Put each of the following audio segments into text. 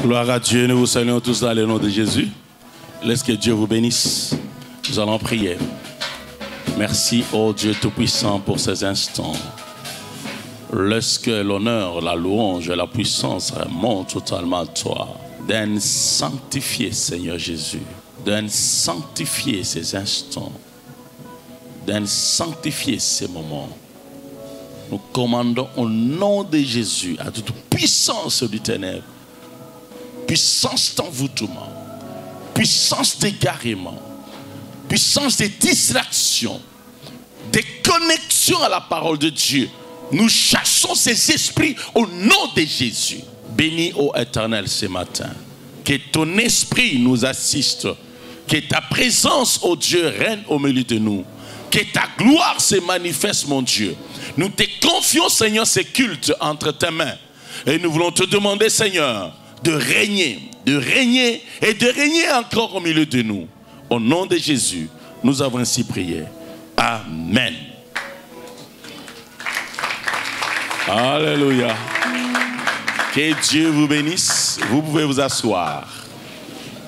Gloire à Dieu, nous vous saluons tous dans le nom de Jésus. Laisse que Dieu vous bénisse. Nous allons prier. Merci, ô Dieu Tout-Puissant, pour ces instants. Laisse que l'honneur, la louange et la puissance remontent totalement à toi. Donne sanctifier, Seigneur Jésus. Donne sanctifier ces instants. Donne sanctifier ces moments. Nous commandons au nom de Jésus à toute puissance du ténèbre, puissance d'envoûtement, puissance d'égarement, puissance de distraction, des connexions à la parole de Dieu. Nous chassons ces esprits au nom de Jésus. Bénis, ô Éternel, ce matin. Que ton esprit nous assiste. Que ta présence, ô Dieu, règne au milieu de nous. Que ta gloire se manifeste, mon Dieu. Nous te confions, Seigneur, ces cultes entre tes mains. Et nous voulons te demander, Seigneur, de régner et de régner encore au milieu de nous. Au nom de Jésus, nous avons ainsi prié. Amen. Alléluia. Que Dieu vous bénisse. Vous pouvez vous asseoir.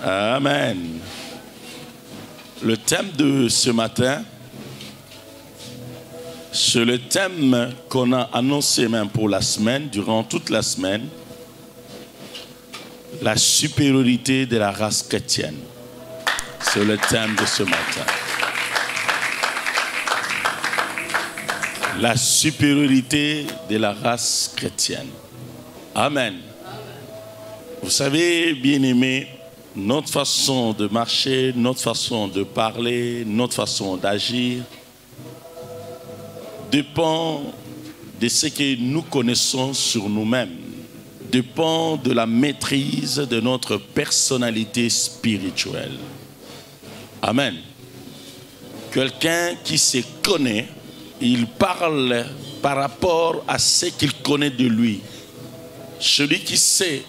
Amen. Le thème de ce matin, c'est le thème qu'on a annoncé même pour la semaine, durant toute la semaine. La supériorité de la race chrétienne. C'est le thème de ce matin. La supériorité de la race chrétienne. Amen. Vous savez, bien-aimés, notre façon de marcher, notre façon de parler, notre façon d'agir dépend de ce que nous connaissons sur nous-mêmes, dépend de la maîtrise de notre personnalité spirituelle. Amen. Quelqu'un qui se connaît, il parle par rapport à ce qu'il connaît de lui. Celui qui sait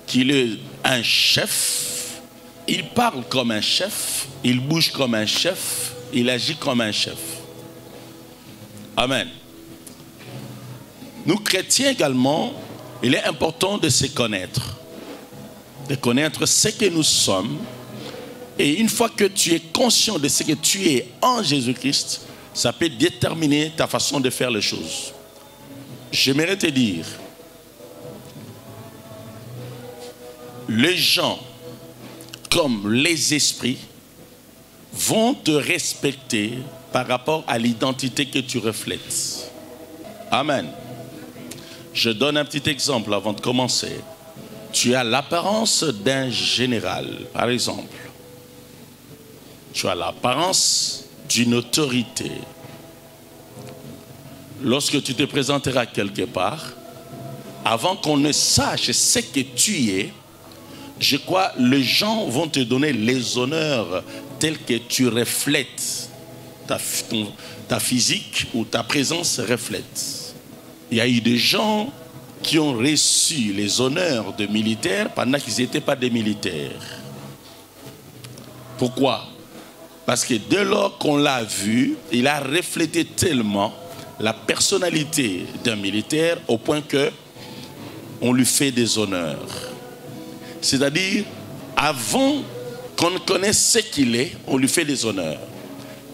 qu'il est un chef, il parle comme un chef, il bouge comme un chef, il agit comme un chef. Amen. Nous chrétiens également, il est important de se connaître ce que nous sommes. Et une fois que tu es conscient de ce que tu es en Jésus-Christ, ça peut déterminer ta façon de faire les choses. J'aimerais te dire, les gens comme les esprits vont te respecter par rapport à l'identité que tu reflètes. Amen. Je donne un petit exemple avant de commencer. Tu as l'apparence d'un général, par exemple. Tu as l'apparence d'une autorité. Lorsque tu te présenteras quelque part, avant qu'on ne sache ce que tu es, je crois que les gens vont te donner les honneurs tels que tu reflètes. Ta physique ou ta présence reflète. Il y a eu des gens qui ont reçu les honneurs de militaires pendant qu'ils n'étaient pas des militaires. Pourquoi? Parce que dès lors qu'on l'a vu, il a reflété tellement la personnalité d'un militaire au point qu'on lui fait des honneurs. C'est-à-dire, avant qu'on ne connaisse ce qu'il est, on lui fait des honneurs.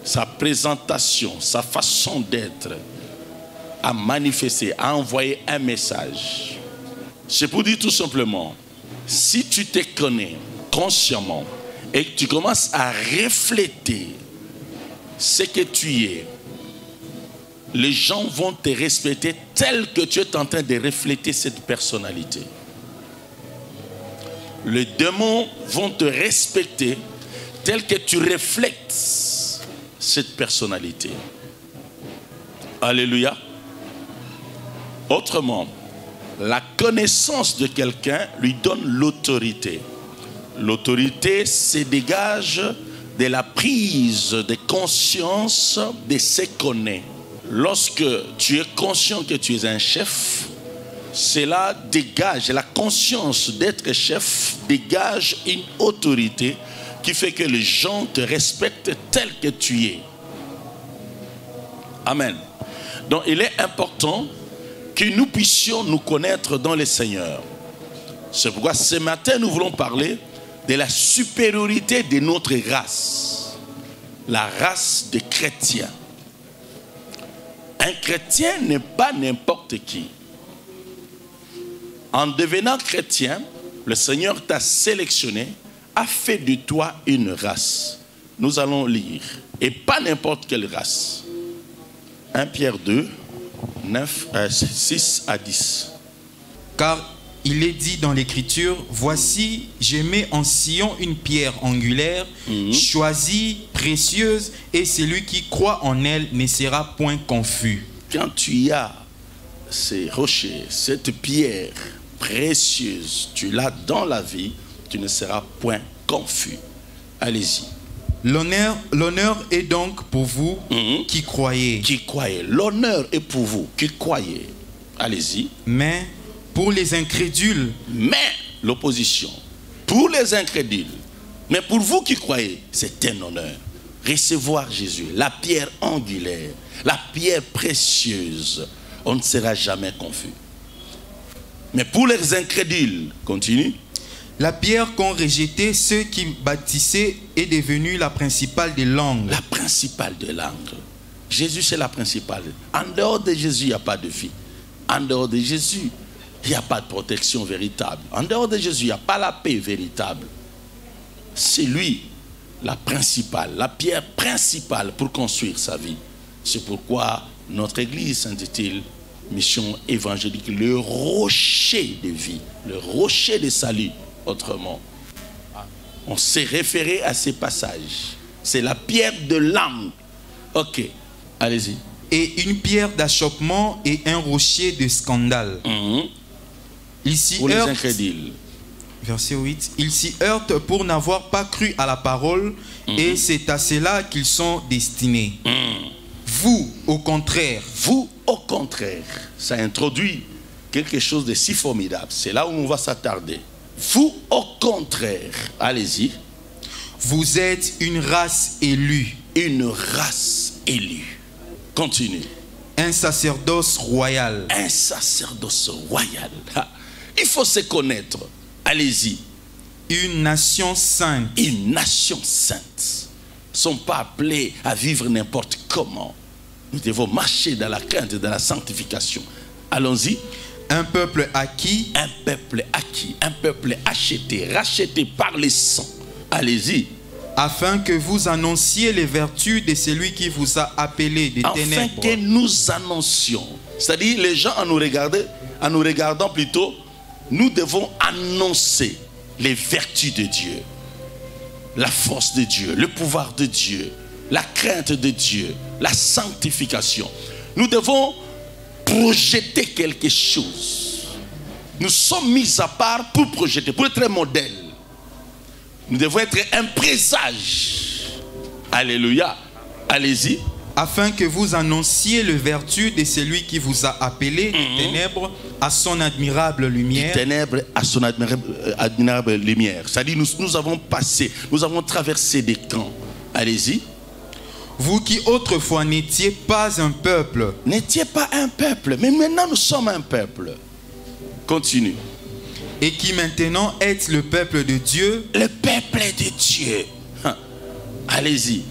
Sa présentation, sa façon d'être, à manifester, à envoyer un message. C'est pour dire tout simplement, si tu te connais consciemment et que tu commences à refléter ce que tu es, les gens vont te respecter tel que tu es en train de refléter cette personnalité. Les démons vont te respecter tel que tu reflètes cette personnalité. Alléluia. Autrement, la connaissance de quelqu'un lui donne l'autorité. L'autorité se dégage de la prise de conscience de ce qu'on est. Lorsque tu es conscient que tu es un chef, cela dégage, la conscience d'être chef dégage une autorité qui fait que les gens te respectent tel que tu es. Amen. Donc il est important que nous puissions nous connaître dans le Seigneur. C'est pourquoi ce matin, nous voulons parler de la supériorité de notre race. La race des chrétiens. Un chrétien n'est pas n'importe qui. En devenant chrétien, le Seigneur t'a sélectionné, a fait de toi une race. Nous allons lire. Et pas n'importe quelle race. 1 Pierre 2, 6 à 10. Car il est dit dans l'Écriture, voici, je mets en Sion une pierre angulaire, choisie, précieuse, et celui qui croit en elle ne sera point confus. Quand tu as ces rochers, cette pierre précieuse, tu l'as dans la vie, tu ne seras point confus. Allez-y. L'honneur est donc pour vous qui croyez. Qui croyez. L'honneur est pour vous qui croyez. Allez-y. Mais pour les incrédules. Mais l'opposition. Pour les incrédules. Mais pour vous qui croyez, c'est un honneur. Recevoir Jésus, la pierre angulaire, la pierre précieuse. On ne sera jamais confus. Mais pour les incrédules, continue. La pierre qu'ont rejetée ceux qui bâtissaient est devenue la principale des langues. La principale des langues. Jésus, c'est la principale. En dehors de Jésus, il n'y a pas de vie. En dehors de Jésus, il n'y a pas de protection véritable. En dehors de Jésus, il n'y a pas la paix véritable. C'est lui, la principale, la pierre principale pour construire sa vie. C'est pourquoi notre église s'intitule Mission évangélique, le rocher de vie, le rocher de salut. Autrement, on s'est référé à ces passages. C'est la pierre de l'âme. Ok, allez-y. Et une pierre d'achoppement et un rocher de scandale. Il s'y pour heurte, les incrédules. Verset 8. Ils s'y heurtent pour n'avoir pas cru à la parole, et c'est à cela qu'ils sont destinés. Vous, au contraire. Vous, au contraire. Ça introduit quelque chose de si formidable. C'est là où on va s'attarder. Vous, au contraire, allez-y. Vous êtes une race élue. Une race élue. Continue. Un sacerdoce royal. Un sacerdoce royal. Il faut se connaître. Allez-y. Une nation sainte. Une nation sainte. Nous ne sommes pas appelés à vivre n'importe comment. Nous devons marcher dans la crainte et dans la sanctification. Allons-y. Un peuple acquis. Un peuple acquis. Un peuple acheté, racheté par les sangs. Allez-y. Afin que vous annonciez les vertus de celui qui vous a appelé des ténèbres. Afin que nous annoncions. C'est-à-dire, les gens en nous regardant plutôt, nous devons annoncer les vertus de Dieu. La force de Dieu, le pouvoir de Dieu, la crainte de Dieu, la sanctification. Nous devons projeter quelque chose. Nous sommes mis à part pour projeter, pour être un modèle. Nous devons être un présage. Alléluia. Allez-y. Afin que vous annonciez les vertus de celui qui vous a appelé des ténèbres à son admirable lumière. Des ténèbres à son admirable lumière. C'est-à-dire nous avons passé, nous avons traversé des camps. Allez-y. Vous qui autrefois n'étiez pas un peuple. N'étiez pas un peuple, mais maintenant nous sommes un peuple. Continue. Et qui maintenant êtes le peuple de Dieu. Le peuple de Dieu. Allez-y.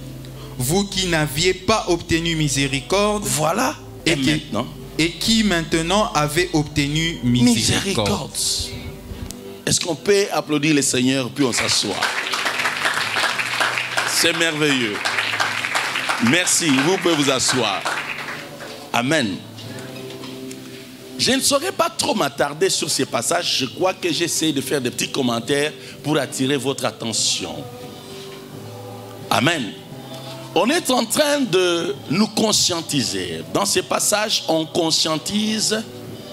Vous qui n'aviez pas obtenu miséricorde. Voilà. Et qui maintenant avez obtenu miséricorde. Est-ce qu'on peut applaudir le Seigneur puis on s'assoit? C'est merveilleux. Merci, vous pouvez vous asseoir. Amen. Je ne saurais pas trop m'attarder sur ces passages. Je crois que j'essaie de faire des petits commentaires pour attirer votre attention. Amen. On est en train de nous conscientiser. Dans ces passages, on conscientise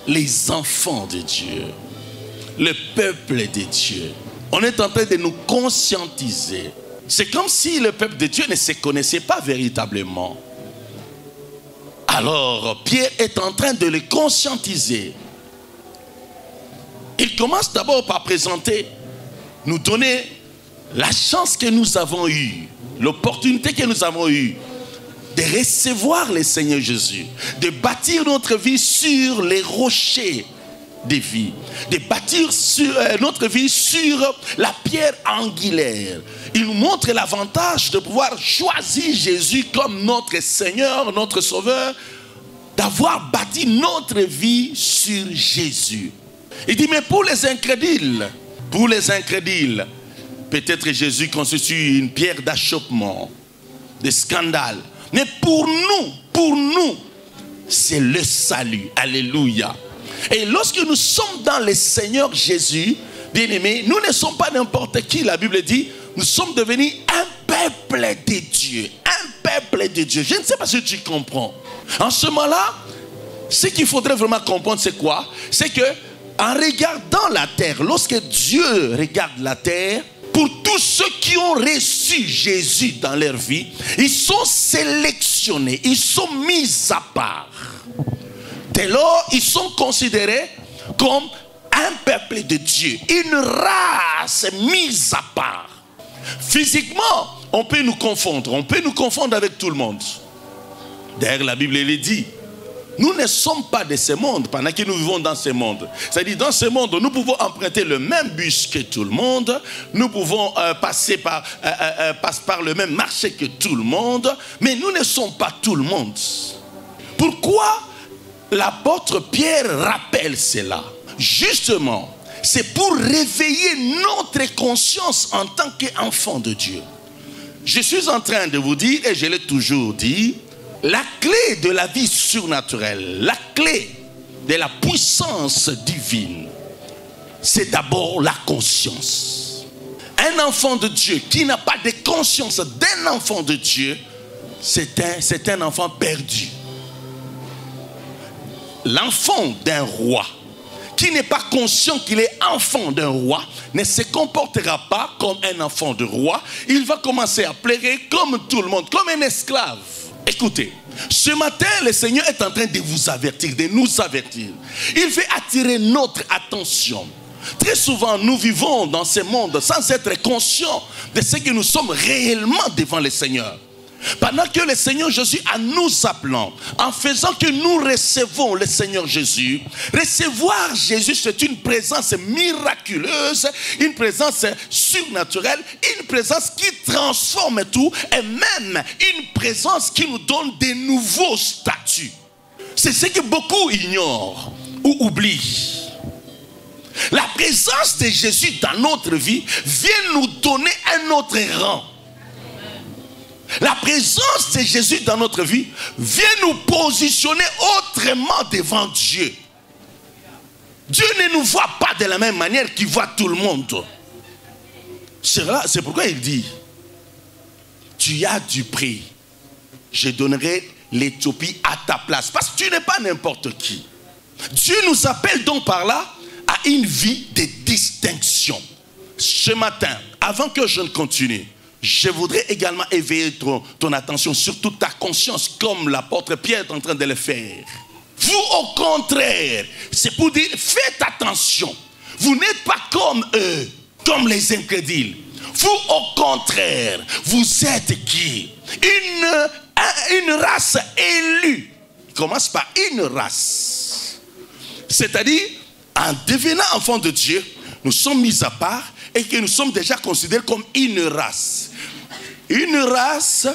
les enfants de Dieu, le peuple de Dieu. On est en train de nous conscientiser. C'est comme si le peuple de Dieu ne se connaissait pas véritablement. Alors, Pierre est en train de les conscientiser. Il commence d'abord par présenter, nous donner la chance que nous avons eue, l'opportunité que nous avons eue de recevoir le Seigneur Jésus, de bâtir notre vie sur les rochers de vie, de bâtir sur, notre vie sur la pierre angulaire. Il nous montre l'avantage de pouvoir choisir Jésus comme notre Seigneur, notre Sauveur, d'avoir bâti notre vie sur Jésus. Il dit, mais pour les incrédules, peut-être Jésus constitue une pierre d'achoppement, de scandale. Mais pour nous, c'est le salut. Alléluia. Et lorsque nous sommes dans le Seigneur Jésus, bien-aimés, nous ne sommes pas n'importe qui. La Bible dit, nous sommes devenus un peuple de Dieu. Un peuple de Dieu. Je ne sais pas si tu comprends. En ce moment-là, ce qu'il faudrait vraiment comprendre, c'est quoi? C'est que en regardant la terre, lorsque Dieu regarde la terre, pour tous ceux qui ont reçu Jésus dans leur vie, ils sont sélectionnés, ils sont mis à part. Dès lors, ils sont considérés comme un peuple de Dieu, une race mise à part. Physiquement, on peut nous confondre avec tout le monde. D'ailleurs, la Bible le dit. Nous ne sommes pas de ce monde pendant que nous vivons dans ce monde. C'est-à-dire, dans ce monde, nous pouvons emprunter le même bus que tout le monde. Nous pouvons passer par le même marché que tout le monde. Mais nous ne sommes pas tout le monde. Pourquoi l'apôtre Pierre rappelle cela? Justement, c'est pour réveiller notre conscience en tant qu'enfant de Dieu. Je suis en train de vous dire, et je l'ai toujours dit, la clé de la vie surnaturelle, la clé de la puissance divine, c'est d'abord la conscience. Un enfant de Dieu qui n'a pas de conscience d'un enfant de Dieu, c'est un enfant perdu. L'enfant d'un roi qui n'est pas conscient qu'il est enfant d'un roi ne se comportera pas comme un enfant de roi. Il va commencer à pleurer comme tout le monde, comme un esclave. Écoutez, ce matin, le Seigneur est en train de vous avertir, de nous avertir. Il veut attirer notre attention. Très souvent, nous vivons dans ce monde sans être conscients de ce que nous sommes réellement devant le Seigneur. Pendant que le Seigneur Jésus, en nous appelant, en faisant que nous recevons le Seigneur Jésus, recevoir Jésus, c'est une présence miraculeuse, une présence surnaturelle, une présence qui transforme tout, et même une présence qui nous donne de nouveaux statuts. C'est ce que beaucoup ignorent ou oublient. La présence de Jésus dans notre vie vient nous donner un autre rang. La présence de Jésus dans notre vie vient nous positionner autrement devant Dieu. Dieu ne nous voit pas de la même manière qu'il voit tout le monde. C'est pourquoi il dit, tu as du prix, je donnerai l'Éthiopie à ta place. Parce que tu n'es pas n'importe qui. Dieu nous appelle donc par là à une vie de distinction. Ce matin, avant que je ne continue, je voudrais également éveiller ton attention, surtout ta conscience, comme l'apôtre Pierre est en train de le faire. Vous, au contraire, c'est pour dire, faites attention. Vous n'êtes pas comme eux, comme les incrédules. Vous, au contraire, vous êtes qui? Une race élue. Il commence par une race. C'est-à-dire, en devenant enfant de Dieu, nous sommes mis à part et que nous sommes déjà considérés comme une race. Une race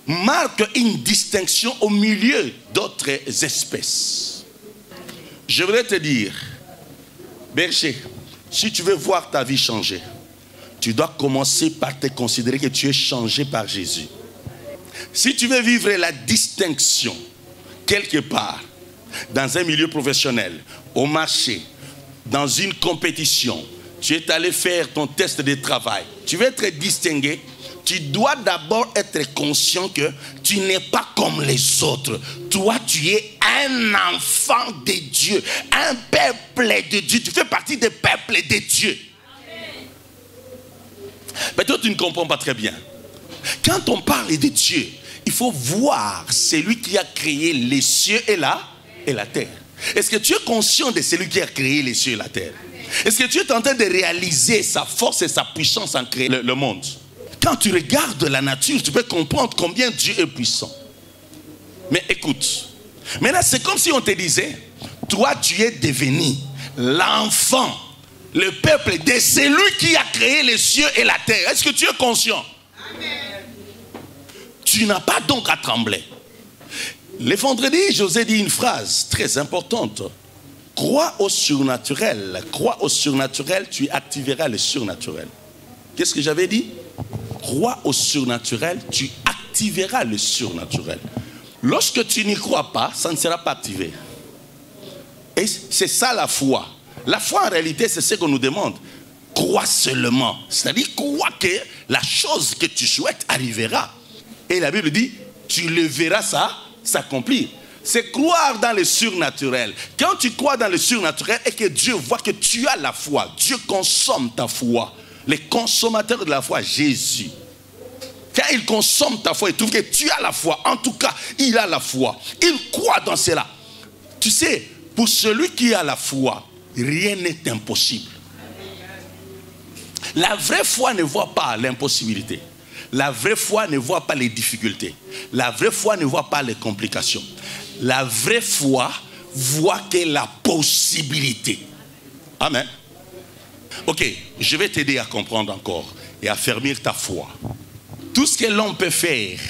marque une distinction au milieu d'autres espèces. Je voudrais te dire, berger, si tu veux voir ta vie changer, tu dois commencer par te considérer que tu es changé par Jésus. Si tu veux vivre la distinction quelque part, dans un milieu professionnel, au marché, dans une compétition, tu es allé faire ton test de travail, tu veux être distingué, tu dois d'abord être conscient que tu n'es pas comme les autres. Toi, tu es un enfant de Dieu, un peuple de Dieu. Tu fais partie des peuples de Dieu. Peut-être tu ne comprends pas très bien. Quand on parle de Dieu, il faut voir celui qui a créé les cieux et la terre. Est-ce que tu es conscient de celui qui a créé les cieux et la terre? Est-ce que tu es en train de réaliser sa force et sa puissance en créant le monde? Quand tu regardes la nature, tu peux comprendre combien Dieu est puissant. Mais écoute, maintenant c'est comme si on te disait, toi tu es devenu l'enfant, le peuple de celui qui a créé les cieux et la terre. Est-ce que tu es conscient? Amen. Tu n'as pas donc à trembler. Le vendredi, José dit une phrase très importante. Crois au surnaturel. Crois au surnaturel, tu activeras le surnaturel. Qu'est-ce que j'avais dit? Crois au surnaturel, tu activeras le surnaturel. Lorsque tu n'y crois pas, ça ne sera pas activé. Et c'est ça la foi. La foi en réalité, c'est ce qu'on nous demande. Crois seulement. C'est-à-dire, crois que la chose que tu souhaites arrivera. Et la Bible dit, tu le verras ça s'accomplir. C'est croire dans le surnaturel. Quand tu crois dans le surnaturel et que Dieu voit que tu as la foi, Dieu consomme ta foi. Le consommateur de la foi, Jésus. Quand il consomme ta foi, il trouve que tu as la foi. En tout cas, il a la foi. Il croit dans cela. Tu sais, pour celui qui a la foi, rien n'est impossible. La vraie foi ne voit pas l'impossibilité. La vraie foi ne voit pas les difficultés. La vraie foi ne voit pas les complications. La vraie foi voit que la possibilité. Amen. Ok, je vais t'aider à comprendre encore et à affermir ta foi. Tout ce que l'homme peut faire,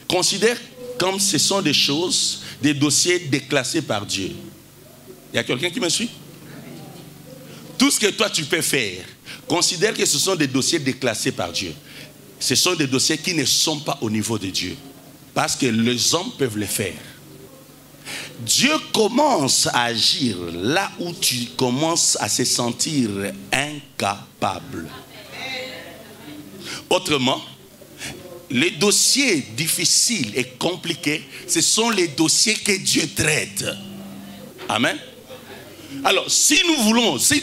considère comme ce sont des choses, des dossiers déclassés par Dieu. Il y a quelqu'un qui me suit? Tout ce que toi tu peux faire, considère que ce sont des dossiers déclassés par Dieu. Ce sont des dossiers qui ne sont pas au niveau de Dieu. Parce que les hommes peuvent le faire. Dieu commence à agir là où tu commences à se sentir incapable. Autrement, les dossiers difficiles et compliqués, ce sont les dossiers que Dieu traite. Amen. Alors, si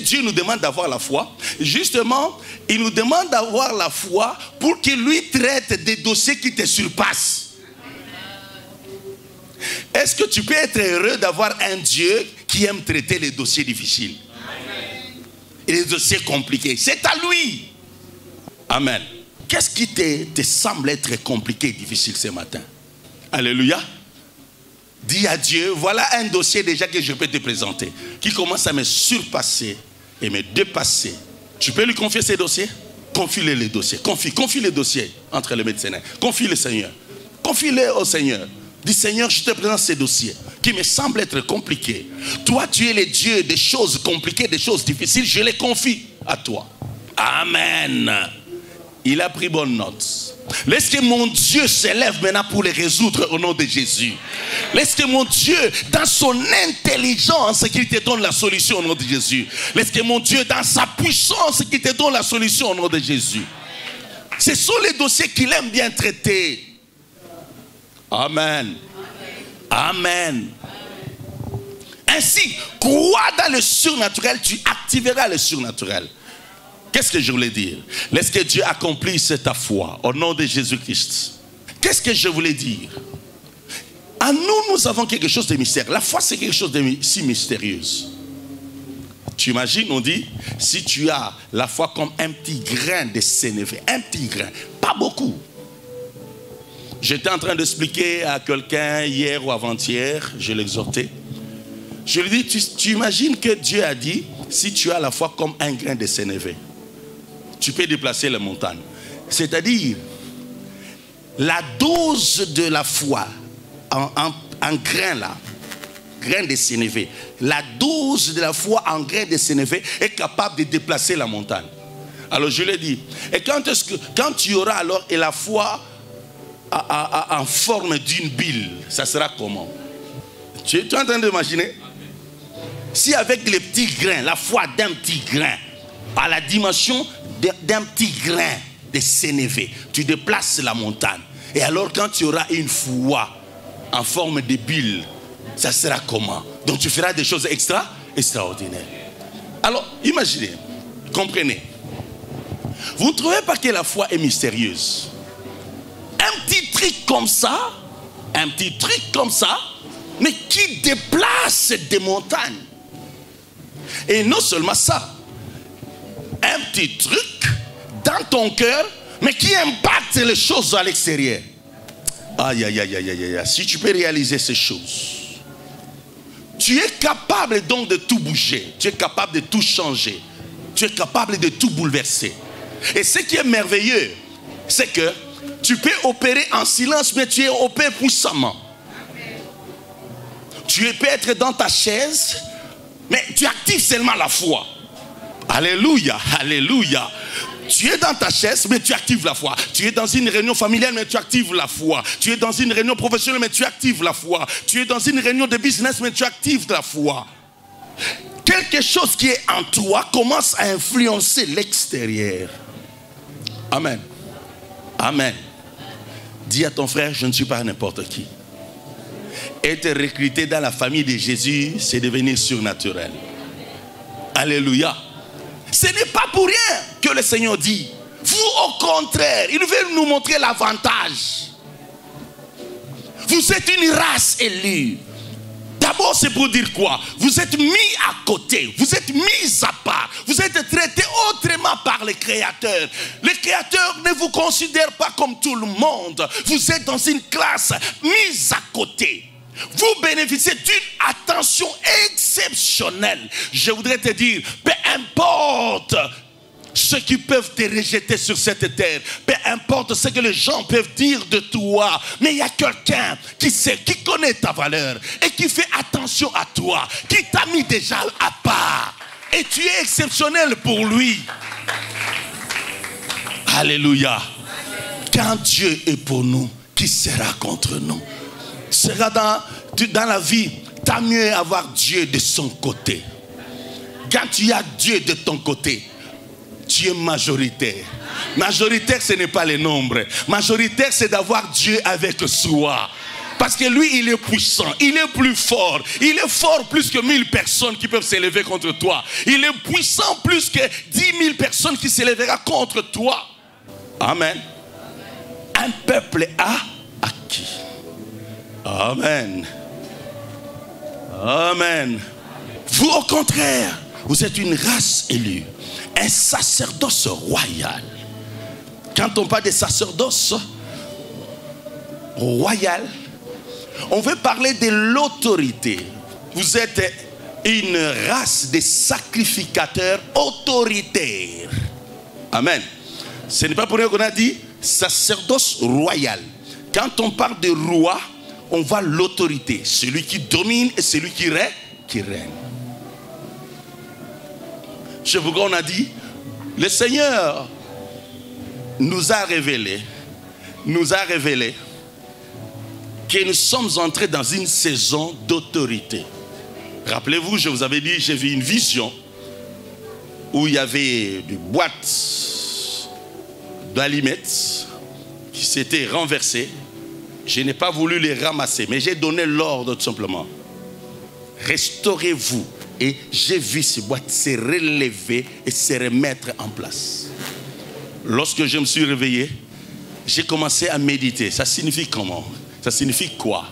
Dieu nous demande d'avoir la foi, justement, il nous demande d'avoir la foi pour qu'il lui traite des dossiers qui te surpassent. Est-ce que tu peux être heureux d'avoir un Dieu qui aime traiter les dossiers difficiles et les dossiers compliqués? C'est à lui. Amen. Qu'est-ce qui te semble être compliqué et difficile ce matin? Alléluia. Dis à Dieu, voilà un dossier déjà que je peux te présenter, qui commence à me surpasser et me dépasser. Tu peux lui confier ces dossiers? Confie-le les dossiers. Confie les dossiers entre les médecins. Confie le Seigneur. Confie-les au Seigneur. Dis, Seigneur, je te présente ces dossiers qui me semblent être compliqués. Toi, tu es le Dieu des choses compliquées, des choses difficiles. Je les confie à toi. Amen. Il a pris bonne note. Laisse que mon Dieu s'élève maintenant pour les résoudre au nom de Jésus. Laisse que mon Dieu, dans son intelligence, qu'il te donne la solution au nom de Jésus. Laisse que mon Dieu, dans sa puissance, qu'il te donne la solution au nom de Jésus. Ce sont les dossiers qu'il aime bien traiter. Amen. Amen. Ainsi, crois dans le surnaturel, tu activeras le surnaturel. Qu'est-ce que je voulais dire? Laisse que Dieu accomplisse ta foi au nom de Jésus-Christ. Qu'est-ce que je voulais dire? En nous avons quelque chose de mystère. La foi, c'est quelque chose de si mystérieux. Tu imagines, on dit, si tu as la foi comme un petit grain de sénévé, un petit grain, pas beaucoup. J'étais en train d'expliquer à quelqu'un hier ou avant-hier, je l'exhortais. Je lui dis, tu imagines que Dieu a dit, si tu as la foi comme un grain de sénévé, tu peux déplacer les montagnes. C'est-à-dire, la dose de la foi en grain là, grain de sénévé, la dose de la foi en grain de sénévé est capable de déplacer la montagne. Alors je l'ai dit. Et quand tu auras alors la foi en forme d'une bille, ça sera comment? Tu es en train d'imaginer? Si avec les petits grains, la foi d'un petit grain, à la dimension d'un petit grain de sénévé, tu déplaces la montagne. Et alors quand tu auras une foi en forme de bille, ça sera comment? Donc tu feras des choses extraordinaires. Alors imaginez, comprenez. Vous ne trouvez pas que la foi est mystérieuse? Un petit truc comme ça, mais qui déplace des montagnes. Et non seulement ça, un petit truc dans ton cœur, mais qui impacte les choses à l'extérieur. Aïe, aïe, aïe, aïe, aïe, aïe. Si tu peux réaliser ces choses, Tu es capable donc de tout bouger. Tu es capable de tout changer. Tu es capable de tout bouleverser. Et ce qui est merveilleux, c'est que tu peux opérer en silence, mais tu opères puissamment. Tu peux être dans ta chaise, mais tu actives seulement la foi. Alléluia, alléluia. Tu es dans ta chaise, mais tu actives la foi. Tu es dans une réunion familiale, mais tu actives la foi. Tu es dans une réunion professionnelle, mais tu actives la foi. Tu es dans une réunion de business, mais tu actives la foi. Quelque chose qui est en toi commence à influencer l'extérieur. Amen. Amen. Dis à ton frère, je ne suis pas n'importe qui. Être recruté dans la famille de Jésus, c'est devenir surnaturel. Alléluia. Ce n'est pas pour rien que le Seigneur dit, vous au contraire, il veut nous montrer l'avantage. Vous êtes une race élue. D'abord, c'est pour dire quoi? Vous êtes mis à côté, vous êtes mis à part, vous êtes traité autrement par le Créateur. Le Créateur ne vous considère pas comme tout le monde. Vous êtes dans une classe mise à côté. Vous bénéficiez d'une attention exceptionnelle. Je voudrais te dire, peu importe ceux qui peuvent te rejeter sur cette terre, peu importe ce que les gens peuvent dire de toi, mais il y a quelqu'un qui sait, qui connaît ta valeur et qui fait attention à toi, qui t'a mis déjà à part. Et tu es exceptionnel pour lui. Alléluia. Quand Dieu est pour nous, qui sera contre nous? Sera dans la vie, t'as mieux avoir Dieu de son côté. Quand tu as Dieu de ton côté, tu es majoritaire. Majoritaire, ce n'est pas les nombres. Majoritaire, c'est d'avoir Dieu avec soi. Parce que lui, il est puissant, il est plus fort. Il est fort plus que 1000 personnes qui peuvent s'élever contre toi. Il est puissant plus que 10 000 personnes qui s'élèveront contre toi. Amen. Un peuple a acquis. Amen. Amen. Vous, au contraire, vous êtes une race élue, un sacerdoce royal. Quand on parle de sacerdoce royal, on veut parler de l'autorité. Vous êtes une race de sacrificateurs autoritaires. Amen. Ce n'est pas pour rien qu'on a dit sacerdoce royal. Quand on parle de roi, on voit l'autorité, celui qui domine et celui qui règne. Je vous dis, on a dit, le Seigneur nous a révélé que nous sommes entrés dans une saison d'autorité. Rappelez-vous, je vous avais dit, j'ai vu une vision où il y avait des boîtes d'allumettes qui s'étaient renversées. Je n'ai pas voulu les ramasser, mais j'ai donné l'ordre tout simplement. Restaurez-vous. Et j'ai vu ces boîtes se relever et se remettre en place. Lorsque je me suis réveillé, j'ai commencé à méditer. Ça signifie comment? Ça signifie quoi?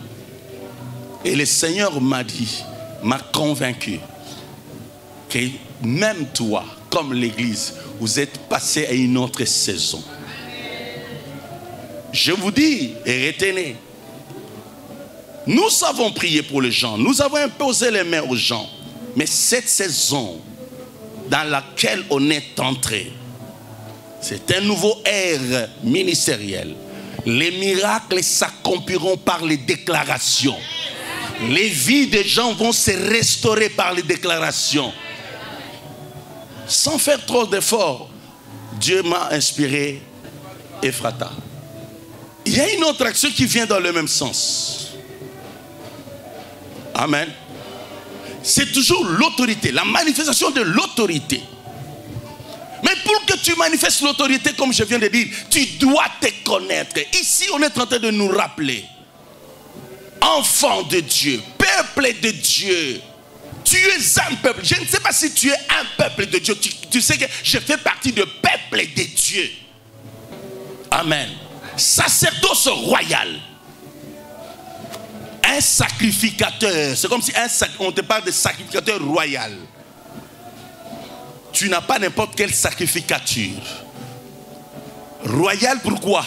Et le Seigneur m'a dit, m'a convaincu que même toi, comme l'Église, vous êtes passé à une autre saison. Je vous dis et retenez, nous avons prié pour les gens, nous avons imposé les mains aux gens, mais cette saison dans laquelle on est entré, c'est un nouveau ère ministériel. Les miracles s'accompliront par les déclarations. Les vies des gens vont se restaurer par les déclarations. Sans faire trop d'efforts, Dieu m'a inspiré Ephrata. Il y a une autre action qui vient dans le même sens. Amen. C'est toujours l'autorité, la manifestation de l'autorité. Mais pour que tu manifestes l'autorité, comme je viens de dire, tu dois te connaître. Ici, on est en train de nous rappeler. Enfant de Dieu, peuple de Dieu. Tu es un peuple. Je ne sais pas si tu es un peuple de Dieu. Tu sais que je fais partie du peuple de Dieu. Amen. Sacerdoce royal. Un sacrificateur. C'est comme si on te parle de sacrificateur royal. Tu n'as pas n'importe quelle sacrificature. Royal, pourquoi?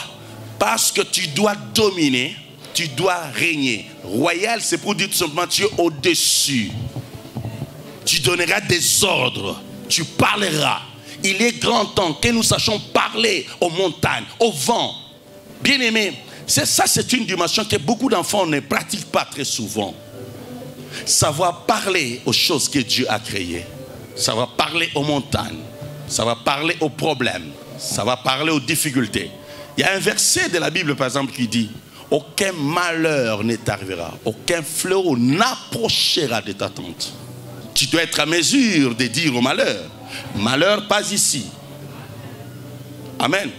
Parce que tu dois dominer, tu dois régner. Royal, c'est pour dire tout simplement tu es au-dessus. Tu donneras des ordres, tu parleras. Il est grand temps que nous sachions parler aux montagnes, au vent. Bien-aimés, c'est une dimension que beaucoup d'enfants ne pratiquent pas très souvent. Savoir parler aux choses que Dieu a créées. Savoir parler aux montagnes. Savoir parler aux problèmes. Savoir parler aux difficultés. Il y a un verset de la Bible, par exemple, qui dit: aucun malheur ne t'arrivera, aucun fléau n'approchera de ta tente. Tu dois être à mesure de dire au malheur: malheur, pas ici. Amen.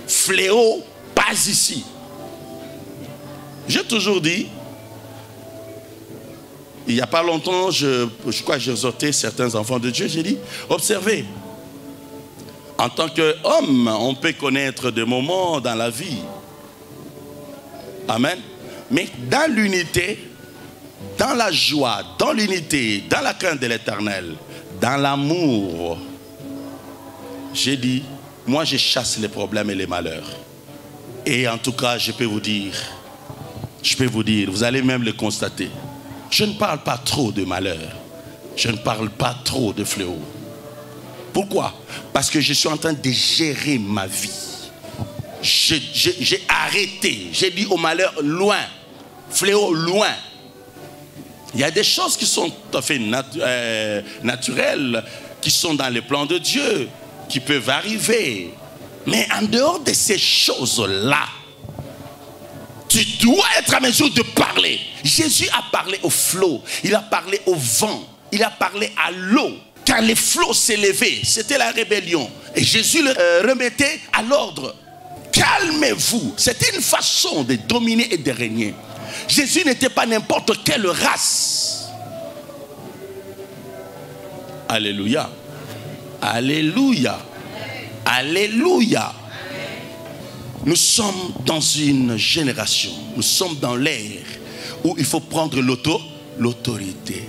Fléau, pas ici. J'ai toujours dit, il n'y a pas longtemps, je crois que j'ai exhorté certains enfants de Dieu, j'ai dit, observez, en tant qu'homme, on peut connaître des moments dans la vie. Amen. Mais dans l'unité, dans la joie, dans l'unité, dans la crainte de l'Éternel, dans l'amour, j'ai dit, moi je chasse les problèmes et les malheurs. Et en tout cas, je peux vous dire, vous allez même le constater, je ne parle pas trop de malheur, je ne parle pas trop de fléaux. Pourquoi? Parce que je suis en train de gérer ma vie. J'ai arrêté, j'ai dit au malheur loin, fléau loin. Il y a des choses qui sont tout à fait naturelles, qui sont dans les plans de Dieu, qui peuvent arriver. Mais en dehors de ces choses-là, tu dois être à mesure de parler. Jésus a parlé au flot, il a parlé au vent, il a parlé à l'eau. Quand les flots s'élevaient, c'était la rébellion. Et Jésus le remettait à l'ordre. Calmez-vous. C'était une façon de dominer et de régner. Jésus n'était pas n'importe quelle race. Alléluia. Alléluia. Alléluia. Nous sommes dans une génération, nous sommes dans l'ère où il faut prendre l'autorité.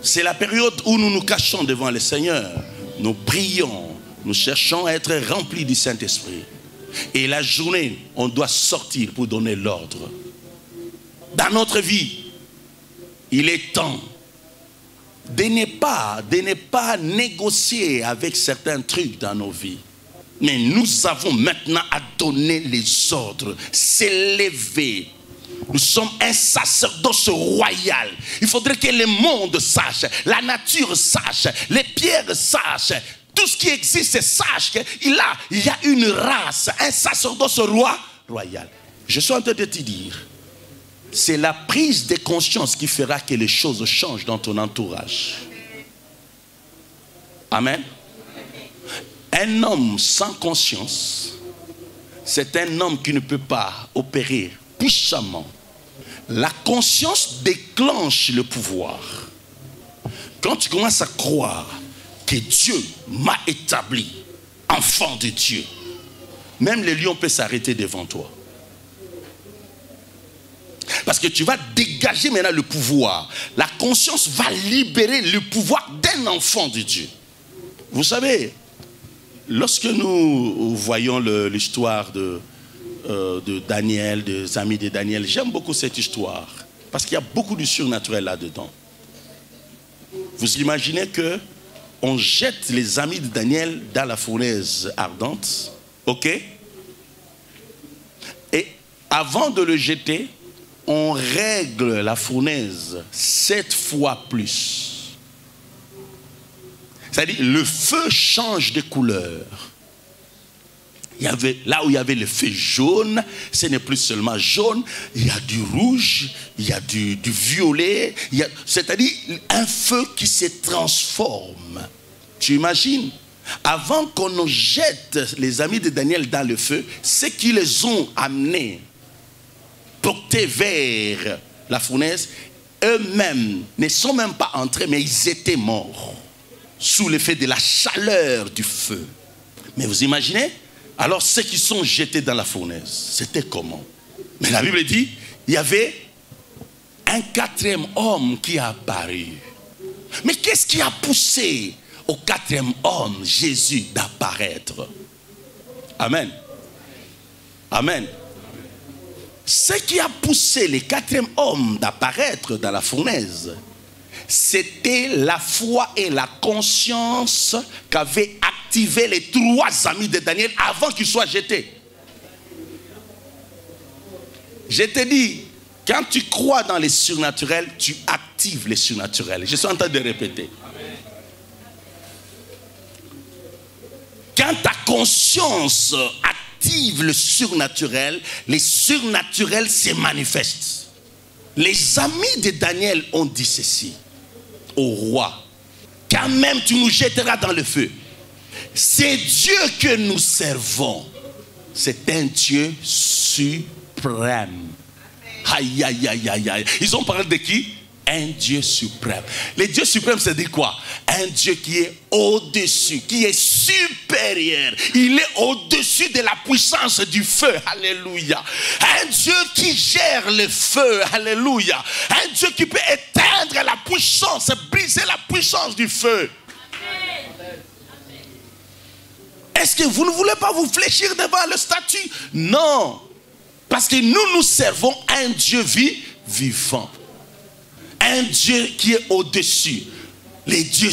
C'est la période où nous nous cachons devant le Seigneur. Nous prions, nous cherchons à être remplis du Saint-Esprit. Et la journée, on doit sortir pour donner l'ordre. Dans notre vie, il est temps de ne pas négocier avec certains trucs dans nos vies. Mais nous avons maintenant à donner les ordres, s'élever. Nous sommes un sacerdoce royal. Il faudrait que le monde sache, la nature sache, les pierres sachent, tout ce qui existe sache qu'il y a une race, un sacerdoce royal. Je suis en train de te dire, c'est la prise de conscience qui fera que les choses changent dans ton entourage. Amen. Un homme sans conscience, c'est un homme qui ne peut pas opérer puissamment. La conscience déclenche le pouvoir. Quand tu commences à croire que Dieu m'a établi enfant de Dieu, même les lions peuvent s'arrêter devant toi. Parce que tu vas dégager maintenant le pouvoir. La conscience va libérer le pouvoir d'un enfant de Dieu. Vous savez, lorsque nous voyons l'histoire de Daniel, des amis de Daniel, j'aime beaucoup cette histoire parce qu'il y a beaucoup de surnaturel là-dedans. Vous imaginez que on jette les amis de Daniel dans la fournaise ardente, ok? Et avant de le jeter, on règle la fournaise 7 fois plus. C'est-à-dire, le feu change de couleur. Là où il y avait le feu jaune, ce n'est plus seulement jaune, il y a du rouge, il y a du violet, c'est-à-dire un feu qui se transforme. Tu imagines? Avant qu'on nous jette les amis de Daniel dans le feu, ceux qui les ont amenés, portés vers la fournaise, eux-mêmes ne sont même pas entrés, mais ils étaient morts sous l'effet de la chaleur du feu. Mais vous imaginez? Alors ceux qui sont jetés dans la fournaise, c'était comment? Mais la Bible dit, il y avait un 4e homme qui a apparu. Mais qu'est-ce qui a poussé au 4e homme, Jésus, d'apparaître? Amen. Amen. Ce qui a poussé les 4e hommes d'apparaître dans la fournaise, c'était la foi et la conscience qu'avaient activé les 3 amis de Daniel avant qu'ils soient jetés. Je te dis, quand tu crois dans les surnaturels, tu actives les surnaturels. Je suis en train de répéter. Quand ta conscience active le surnaturel, les surnaturels se manifestent. Les amis de Daniel ont dit ceci au roi: quand même tu nous jetteras dans le feu. C'est Dieu que nous servons. C'est un Dieu suprême. Aïe, aïe, aïe, aïe, aïe. Ils ont parlé de qui? Un Dieu suprême. Le Dieu suprême, c'est dit quoi? Un Dieu qui est au-dessus, qui est supérieur. Il est au-dessus de la puissance du feu. Alléluia. Un Dieu qui gère le feu. Alléluia. Un Dieu qui peut éteindre la puissance, briser la puissance du feu. Est-ce que vous ne voulez pas vous fléchir devant le statut? Non. Parce que nous servons un Dieu vivant. Un Dieu qui est au-dessus. Les dieux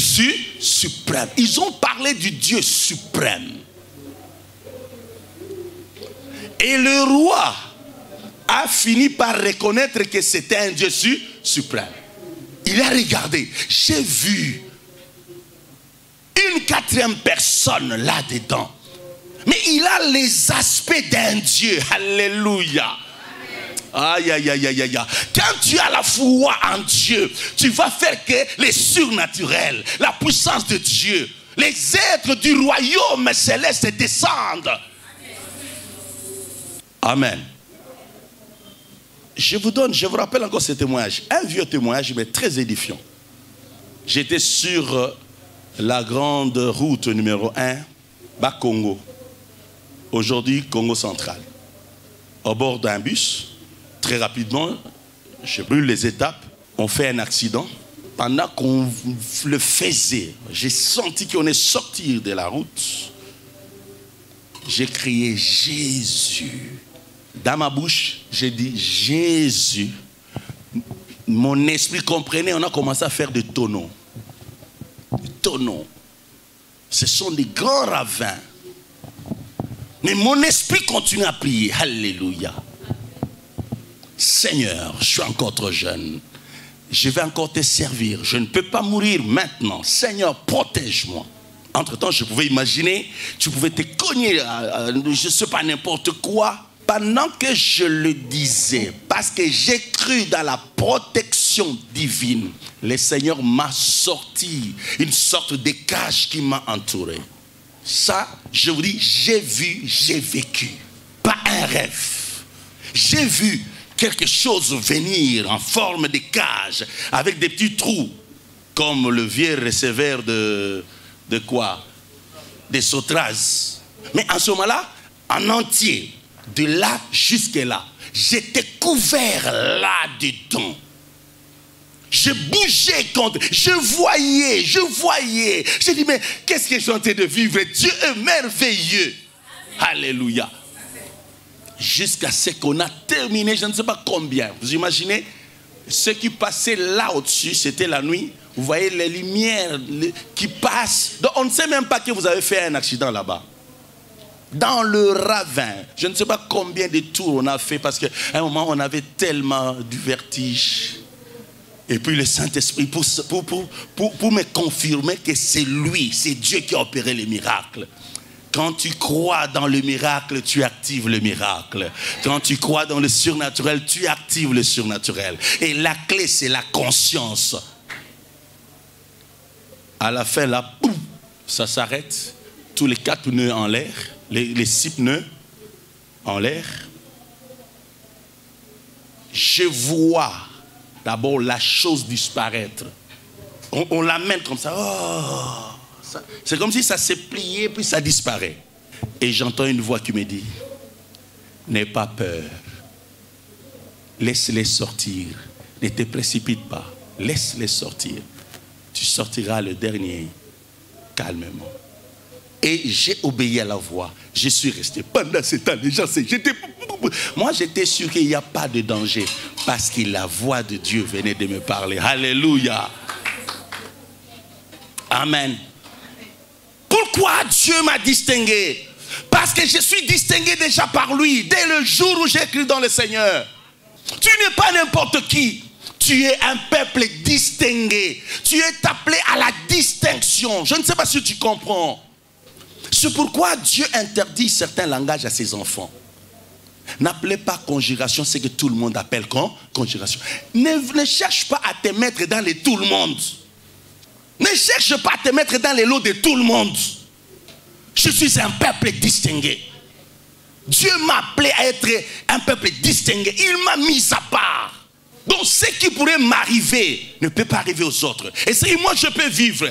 suprêmes. Ils ont parlé du Dieu suprême. Et le roi a fini par reconnaître que c'était un Dieu suprême. Il a regardé. J'ai vu une 4e personne là-dedans. Mais il a les aspects d'un Dieu. Alléluia. Aïe, aïe, aïe, aïe, aïe. Quand tu as la foi en Dieu, tu vas faire que les surnaturels, la puissance de Dieu, les êtres du royaume céleste descendent. Amen. Je vous rappelle encore ce témoignage. Un vieux témoignage, mais très édifiant. J'étais sur la grande route numéro 1, Bas-Congo. Aujourd'hui, Congo central. Au bord d'un bus, très rapidement, je brûle les étapes. On fait un accident. Pendant qu'on le faisait, j'ai senti qu'on est sorti de la route. J'ai crié Jésus. Dans ma bouche, j'ai dit Jésus. Mon esprit comprenait, on a commencé à faire des tonneaux. Des tonneaux. Ce sont des grands ravins. Mais mon esprit continue à prier. Alléluia. Seigneur, je suis encore trop jeune. Je vais encore te servir. Je ne peux pas mourir maintenant. Seigneur, protège-moi. Entre-temps, je pouvais imaginer, tu pouvais te cogner, je ne sais pas, n'importe quoi. Pendant que je le disais, parce que j'ai cru dans la protection divine, le Seigneur m'a sorti une sorte de cage qui m'a entouré. Ça, je vous dis, j'ai vu, j'ai vécu. Pas un rêve. J'ai vu quelque chose venir en forme de cage, avec des petits trous, comme le vieux receveur de quoi? Des sautras. Mais en ce moment-là, en entier, de là jusqu'à là, j'étais couvert là-dedans. Je bougeais contre, je voyais. J'ai dit, mais qu'est-ce que je suis en train de vivre? Dieu est merveilleux. Amen. Alléluia. Jusqu'à ce qu'on a terminé, je ne sais pas combien. Vous imaginez, ce qui passait là au-dessus, c'était la nuit. Vous voyez les lumières qui passent. Donc on ne sait même pas que vous avez fait un accident là-bas. Dans le ravin. Je ne sais pas combien de tours on a fait parce qu'à un moment on avait tellement du vertige. Et puis le Saint-Esprit, pour me confirmer que c'est lui, c'est Dieu qui a opéré les miracles. Quand tu crois dans le miracle, tu actives le miracle. Quand tu crois dans le surnaturel, tu actives le surnaturel. Et la clé, c'est la conscience. À la fin, là, boum, ça s'arrête. Tous les 4 nœuds en l'air, les 6 nœuds en l'air. Je vois d'abord la chose disparaître. On l'amène comme ça. Oh, c'est comme si ça s'est plié, puis ça disparaît. Et j'entends une voix qui me dit, n'aie pas peur. Laisse-les sortir. Ne te précipite pas. Laisse-les sortir. Tu sortiras le dernier calmement. Et j'ai obéi à la voix. Je suis resté pendant ce temps. Les gens, j'étais Moi, j'étais sûr qu'il n'y a pas de danger parce que la voix de Dieu venait de me parler. Alléluia. Amen. Pourquoi Dieu m'a distingué? Parce que je suis distingué déjà par lui dès le jour où j'ai cru dans le Seigneur. Tu n'es pas n'importe qui. Tu es un peuple distingué. Tu es appelé à la distinction. Je ne sais pas si tu comprends. C'est pourquoi Dieu interdit certains langages à ses enfants. N'appelez pas conjuration ce que tout le monde appelle conjuration. Ne cherche pas à te mettre dans les tout le monde. Ne cherche pas à te mettre dans les lots de tout le monde. Je suis un peuple distingué. Dieu m'a appelé à être un peuple distingué. Il m'a mis à part. Donc ce qui pourrait m'arriver ne peut pas arriver aux autres. Et si moi je peux vivre,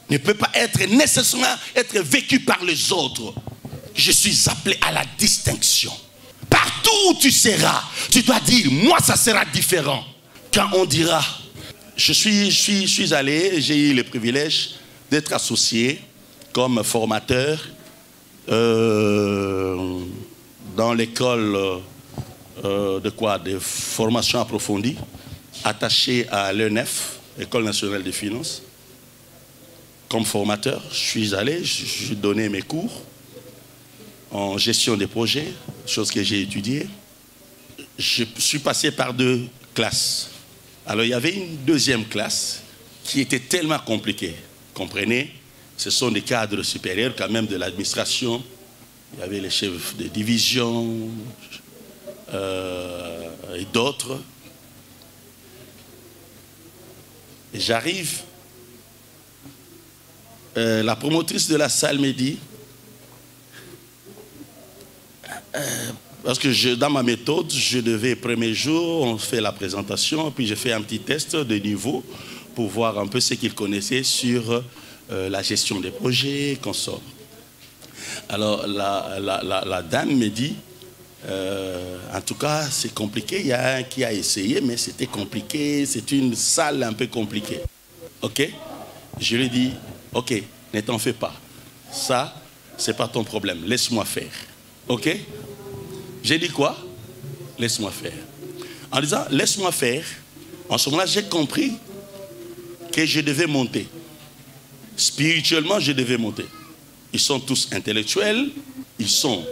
ne peut pas être nécessairement être vécu par les autres. Je suis appelé à la distinction. Partout où tu seras, tu dois dire, moi ça sera différent. Quand on dira, je suis allé, j'ai eu le privilège d'être associé comme formateur dans l'école de formation approfondie, attaché à l'ENF, École nationale des finances. Comme formateur, je suis allé, j'ai donné mes cours en gestion des projets, chose que j'ai étudiée. Je suis passé par 2 classes. Alors il y avait une deuxième classe qui était tellement compliquée. Comprenez, ce sont des cadres supérieurs quand même de l'administration. Il y avait les chefs de division et d'autres. Et j'arrive, la promotrice de la salle me dit, parce que dans ma méthode, je devais, premier jour, on fait la présentation, puis je fais un petit test de niveau pour voir un peu ce qu'ils connaissaient sur la gestion des projets, qu'on sort. Alors la dame me dit, en tout cas c'est compliqué, il y a un qui a essayé, mais c'était compliqué, c'est une salle un peu compliquée. Ok? Je lui dis, ok, ne t'en fais pas, ça c'est pas ton problème, laisse-moi faire. Ok? J'ai dit quoi? Laisse-moi faire. En disant laisse-moi faire, en ce moment-là j'ai compris que je devais monter. Spirituellement je devais monter. Ils sont tous intellectuels, ils sont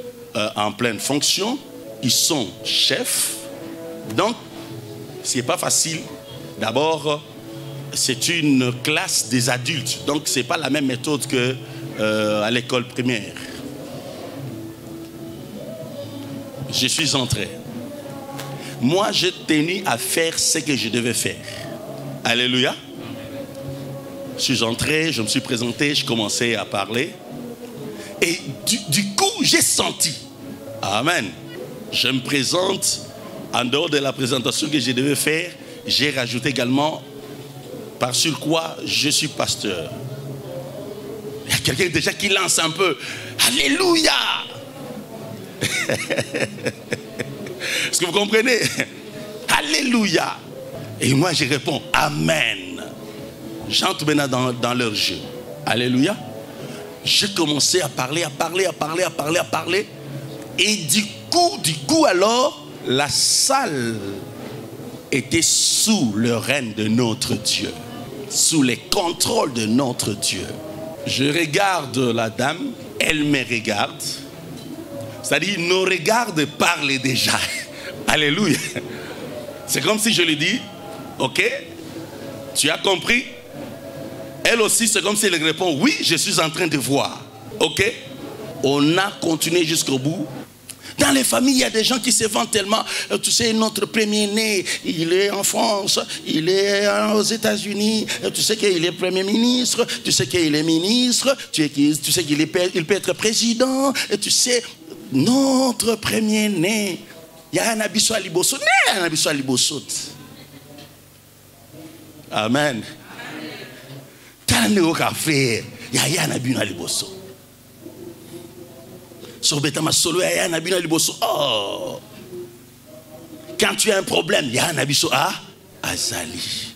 en pleine fonction, ils sont chefs. Donc, ce n'est pas facile. D'abord, c'est une classe des adultes. Donc, ce n'est pas la même méthode qu'à l'école primaire. Je suis entré. Moi, j'ai tenu à faire ce que je devais faire. Alléluia. Je suis entré, je me suis présenté, je commençais à parler. Et du coup, j'ai senti. Amen. Je me présente. En dehors de la présentation que je devais faire, j'ai rajouté également par sur quoi je suis pasteur. Il y a quelqu'un déjà qui lance un peu. Alléluia. Est-ce que vous comprenez? Alléluia. Et moi, je réponds Amen. J'entre maintenant dans leur jeu. Alléluia. J'ai commencé à parler. Et du coup alors, la salle était sous le règne de notre Dieu. Sous les contrôles de notre Dieu. Je regarde la dame, elle me regarde. C'est-à-dire, nos regards parlent déjà. Alléluia. C'est comme si je lui dis, ok, tu as compris? Elle aussi, c'est comme si elle répond, oui, je suis en train de voir. Ok? On a continué jusqu'au bout. Dans les familles, il y a des gens qui se vantent tellement. Tu sais, notre premier-né, il est en France, il est aux États-Unis. Tu sais qu'il est premier ministre, tu sais qu'il est ministre, tu sais qu'il peut être président. Et tu sais, notre premier-né, il y a un abisso à Liboso. Il y a un abisso à Liboso. Amen. Au café, il y a un abus à Liboso. Oh. Quand tu as un problème, il y a un abisso à Azali.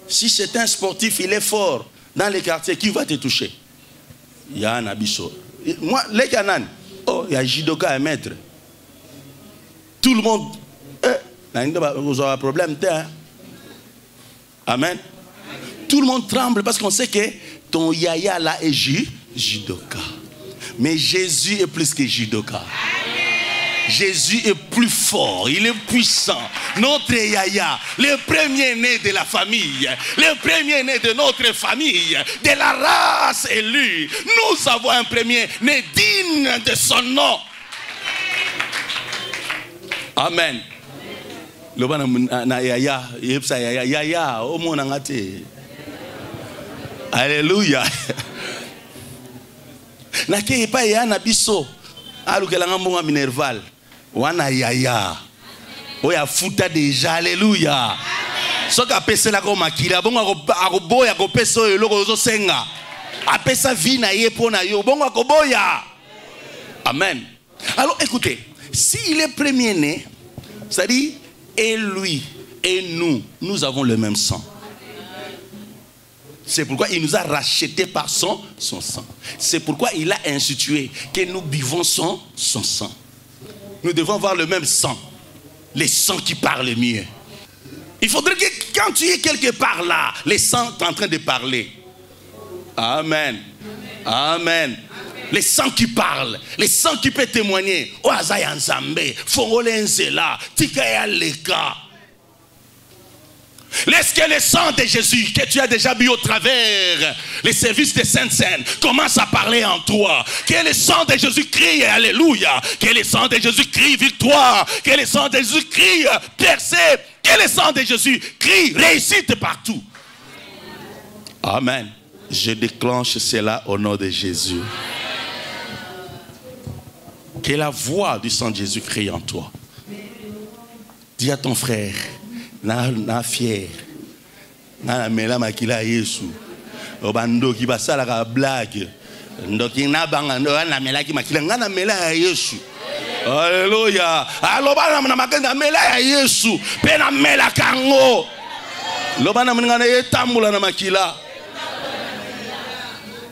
Si c'est un sportif, il est fort dans les quartiers, qui va te toucher? Il y a un abisso. Moi, les Canaan, oh, il y a Jidoka à mettre. le monde. Vous avez un problème. Amen. Tout le monde tremble parce qu'on sait que ton yaya là est judoka. Mais Jésus est plus que judoka. Jésus est plus fort, il est puissant. Notre yaya, le premier-né de la famille, le premier-né de notre famille, de la race élue. Nous avons un premier-né digne de son nom. Amen. Alléluia. Nakei pa ya na biso. Alukelanga mbonga minerval. Wana yaya. Oya futa déjà. Alléluia. Soka pese la ko makila bongo akoboya ko pese oyo loko zo senga. Apesa vie na ye pona yo bongo akoboya. Amen. Alors écoutez, s'il est premier-né, c'est-à-dire et lui et nous avons le même sang. C'est pourquoi il nous a rachetés par son sang. C'est pourquoi il a institué que nous buvons son sang. Nous devons avoir le même sang. Les sangs qui parlent mieux. Il faudrait que quand tu es quelque part là, les sangs sont en train de parler. Amen. Amen. Les sangs qui parlent, les sangs qui peuvent témoigner. Oazaya Nzambe, Fongole Nzela, Tikaya Leka. Laisse que le sang de Jésus, que tu as déjà bu au travers les services de Sainte-Seine, commence à parler en toi. Que le sang de Jésus crie Alléluia. Que le sang de Jésus crie victoire. Que le sang de Jésus crie percée. Que le sang de Jésus crie réussite partout. Amen. Je déclenche cela au nom de Jésus. Que la voix du sang de Jésus crie en toi. Dis à ton frère, na fier, na mela makila Yesu, obando ki basala ka blague, ndoki na banga na mela ki makila na mela Yesu. Alléluia. Aloba na makenda mela Yesu, pe na mela kango. Loba na mngana yetambula na makila.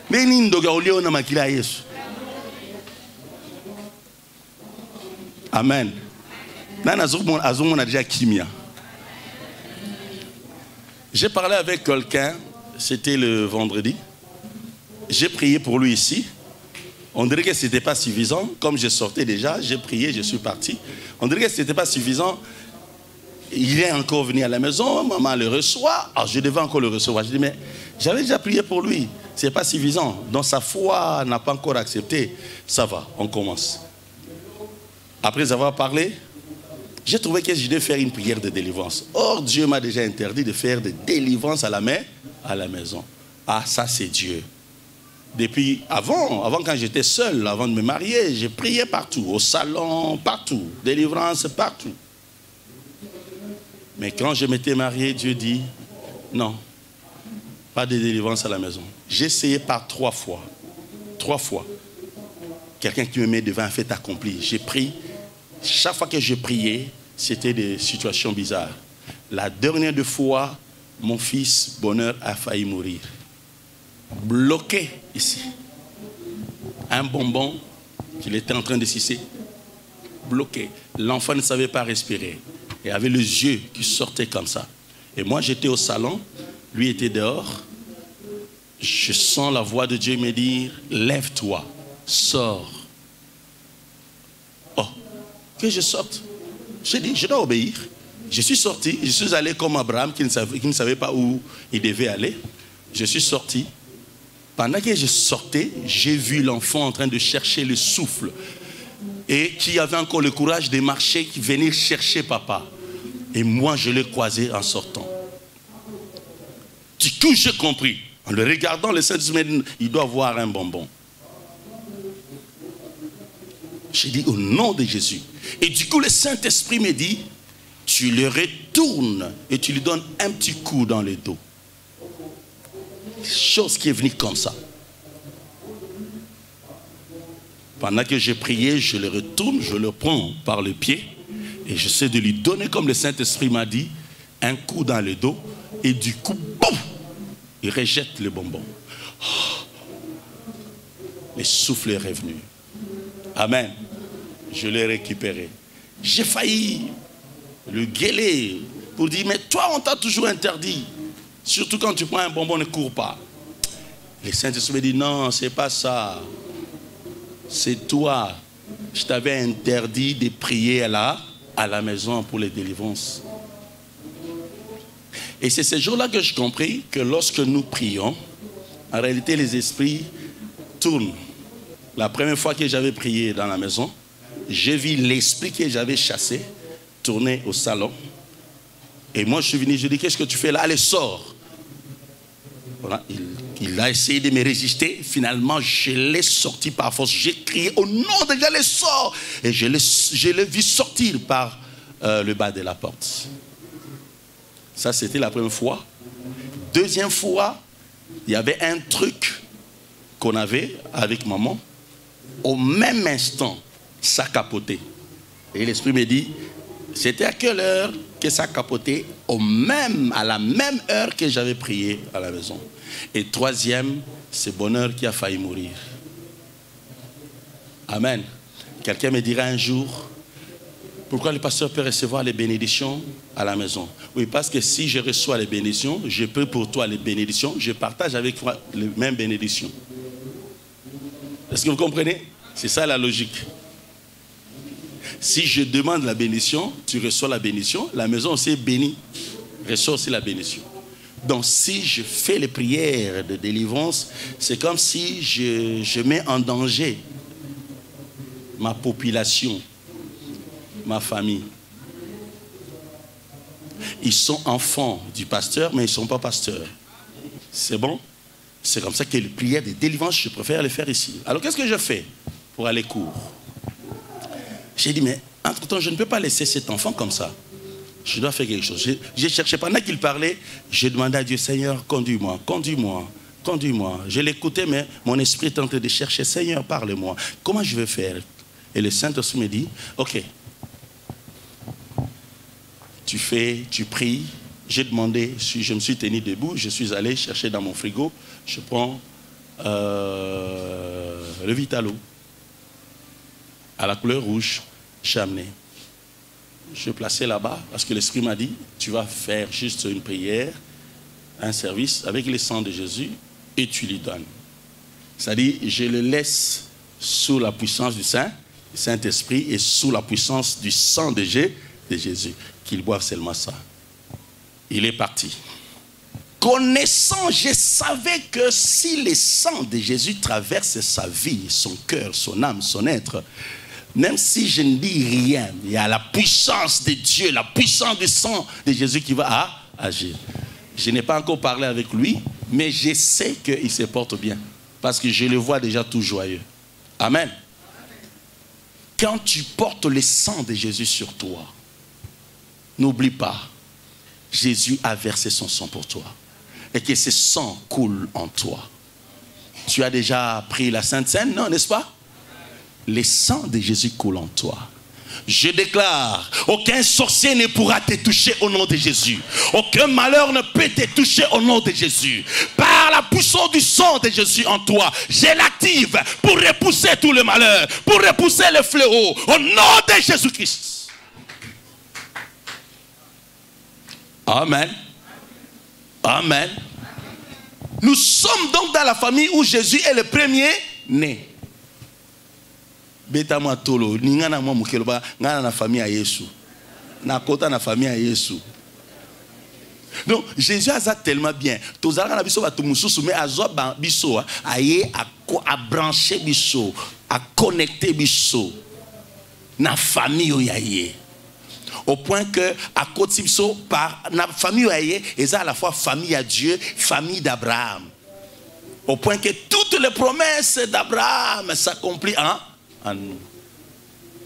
Beni ndoga olio na makila Yesu. Amen. On a déjà kimia. J'ai parlé avec quelqu'un, c'était le vendredi. J'ai prié pour lui ici. On dirait que ce n'était pas suffisant. Comme je sortais déjà, j'ai prié, je suis parti. On dirait que ce n'était pas suffisant. Il est encore venu à la maison, maman le reçoit. Alors je devais encore le recevoir. Je dis, mais j'avais déjà prié pour lui. Ce n'est pas suffisant. Donc sa foi n'a pas encore accepté. Ça va, on commence. Après avoir parlé, j'ai trouvé que je devais faire une prière de délivrance. Or, Dieu m'a déjà interdit de faire de délivrance à la maison. Ah, ça c'est Dieu. Depuis avant quand j'étais seul, avant de me marier, j'ai prié partout, au salon, partout, délivrance partout. Mais quand je m'étais marié, Dieu dit, non, pas de délivrance à la maison. J'ai essayé par 3 fois. 3 fois. Quelqu'un qui me met devant un fait accompli. J'ai prié. Chaque fois que je priais, c'était des situations bizarres. La dernière fois, mon fils, Bonheur, a failli mourir. Bloqué ici. Un bonbon qu'il était en train de sucer. Bloqué. L'enfant ne savait pas respirer. Il avait les yeux qui sortaient comme ça. Et moi, j'étais au salon. Lui était dehors. Je sens la voix de Dieu me dire, lève-toi, sors. Que je sorte. J'ai dit, je dois obéir. Je suis sorti, je suis allé comme Abraham qui ne savait pas où il devait aller. Je suis sorti. Pendant que je sortais, j'ai vu l'enfant en train de chercher le souffle. Et qui avait encore le courage de marcher, qui venait chercher papa. Et moi, je l'ai croisé en sortant. Du coup, j'ai compris. En le regardant, le Saint-Esprit, il doit voir un bonbon. J'ai dit, au nom de Jésus. Et du coup, le Saint-Esprit me dit, tu le retournes et tu lui donnes un petit coup dans le dos. Chose qui est venue comme ça. Pendant que j'ai prié, je le retourne, je le prends par le pied et j'essaie de lui donner, comme le Saint-Esprit m'a dit, un coup dans le dos et du coup, boum, il rejette le bonbon. Le souffle est revenu. Amen. Je l'ai récupéré. J'ai failli le gueuler pour dire, mais toi, on t'a toujours interdit. Surtout quand tu prends un bonbon, ne cours pas. Le Saint-Esprit me dit, non, c'est pas ça. C'est toi. Je t'avais interdit de prier à la maison pour les délivrances. Et c'est ce jour-là que j'ai compris que lorsque nous prions, en réalité, les esprits tournent. La première fois que j'avais prié dans la maison, j'ai vu l'esprit que j'avais chassé tourner au salon. Et moi, je suis venu, je dis, qu'est-ce que tu fais là? Allez, sors. Voilà, il a essayé de me résister. Finalement, je l'ai sorti par force. J'ai crié au nom de Dieu, allez, sors. Et je l'ai vu sortir par le bas de la porte. Ça, c'était la première fois. Deuxième fois, il y avait un truc qu'on avait avec maman. Au même instant, ça capotait. Et l'esprit me dit, c'était à quelle heure que ça capotait? À la même heure que j'avais prié à la maison. Et troisième, c'est bonheur qui a failli mourir. Amen. Quelqu'un me dira un jour, pourquoi le pasteur peut recevoir les bénédictions à la maison? Oui, parce que si je reçois les bénédictions, je peux pour toi les bénédictions, je partage avec toi les mêmes bénédictions. Est-ce que vous comprenez? C'est ça la logique. Si je demande la bénédiction, tu reçois la bénédiction, la maison aussi est bénie, reçoit aussi la bénédiction. Donc si je fais les prières de délivrance, c'est comme si je mets en danger ma population, ma famille. Ils sont enfants du pasteur, mais ils ne sont pas pasteurs. C'est bon? C'est comme ça que les prières de délivrance, je préfère les faire ici. Alors qu'est-ce que je fais pour aller court? J'ai dit, mais entre-temps, je ne peux pas laisser cet enfant comme ça. Je dois faire quelque chose. J'ai cherché, pendant qu'il parlait, j'ai demandé à Dieu, Seigneur, conduis-moi, conduis-moi, conduis-moi. Je l'écoutais, mais mon esprit est en train de chercher, Seigneur, parle-moi. Comment je vais faire? Et le Saint-Esprit me dit, ok, tu pries. J'ai demandé, je me suis tenu debout, je suis allé chercher dans mon frigo, je prends le Vitalo à la couleur rouge, j'ai amené. Je plaçais là-bas parce que l'Esprit m'a dit, tu vas faire juste une prière, un service avec le sang de Jésus et tu lui donnes. C'est-à-dire, je le laisse sous la puissance du Saint-Esprit et sous la puissance du sang de Jésus, qu'il boive seulement ça. Il est parti. Connaissant, je savais que si le sang de Jésus traverse sa vie, son cœur, son âme, son être, même si je ne dis rien, il y a la puissance de Dieu, la puissance du sang de Jésus qui va agir. Je n'ai pas encore parlé avec lui, mais je sais qu'il se porte bien. Parce que je le vois déjà tout joyeux. Amen. Quand tu portes le sang de Jésus sur toi, n'oublie pas, Jésus a versé son sang pour toi. Et que ce sang coule en toi. Tu as déjà pris la Sainte Seine, non, n'est-ce pas? Le sang de Jésus coule en toi. Je déclare, aucun sorcier ne pourra te toucher au nom de Jésus. Aucun malheur ne peut te toucher au nom de Jésus. Par la puissance du sang de Jésus en toi, je l'active pour repousser tout le malheur, pour repousser le fléau, au nom de Jésus-Christ. Amen. Amen. Nous sommes donc dans la famille où Jésus est le premier né. Beta moi tolo, ningana moi mukeloba, ngana na famille à Yesu. Na kota na famille à Yesu. Donc Jésus a ça tellement bien. Tozala na biso ba tumususu mais azo ba biso aye a brancher biso, a connecter biso na famille oyaye. Au point que à côté biso par na famille oyaye, et à la fois famille à Dieu, famille d'Abraham. Au point que toutes les promesses d'Abraham s'accomplissent en nous.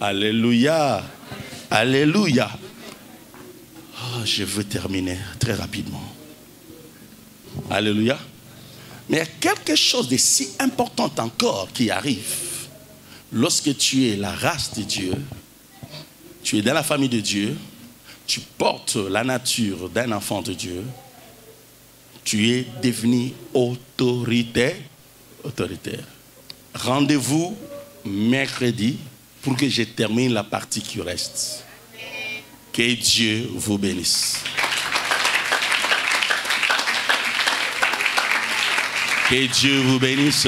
Alléluia. Alléluia. Oh, je veux terminer très rapidement. Alléluia. Mais il y a quelque chose de si important encore qui arrive. Lorsque tu es la race de Dieu, tu es dans la famille de Dieu, tu portes la nature d'un enfant de Dieu, tu es devenu autoritaire. Rendez-vous mercredi pour que je termine la partie qui reste. Que Dieu vous bénisse. Que Dieu vous bénisse.